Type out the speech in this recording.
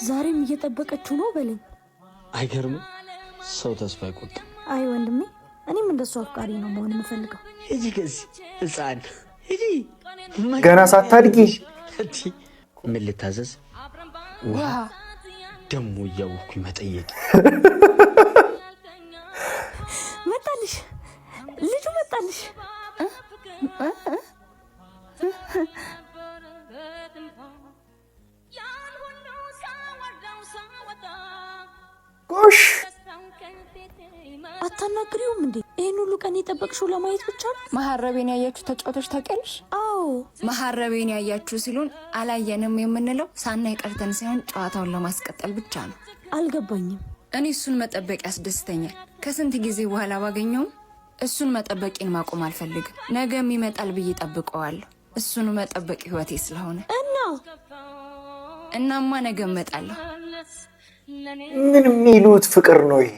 ዛሬም እየጠበቀችው ነው በለኝ። አይገርምም? ሰው ተስፋ አይቆርጥም። አይ ወንድሜ፣ እኔም እንደሱ አፍቃሪ ነው መሆን የምፈልገው። ሂጂ ከዚህ ህፃን ሂጂ። ገና ሳታድጊ ምን ልታዘዝ? ውሃ ደሞ እያወኩኝ መጠየቅ። መጣልሽ፣ ልጁ መጣልሽ። ጎሽ አታናግሪውም እንዴ? ይሄን ሁሉ ቀን የጠበቅሽው ለማየት ብቻ ነው? መሐረቤን ያያችሁ ተጫውተሽ ታውቂያለሽ? አዎ። መሐረቤን ያያችሁ ሲሉን አላየንም የምንለው ሳናይ ቀርተን ሳይሆን ጨዋታውን ለማስቀጠል ብቻ ነው። አልገባኝም። እኔ እሱን መጠበቅ ያስደስተኛል። ከስንት ጊዜ በኋላ ባገኘውም እሱን መጠበቄን ማቆም አልፈልግም። ነገም ይመጣል ብዬ ጠብቀዋለሁ። እሱን መጠበቅ ህይወቴ ስለሆነ እናማ ነገ እመጣለሁ። ምን የሚሉት ፍቅር ነው ይሄ?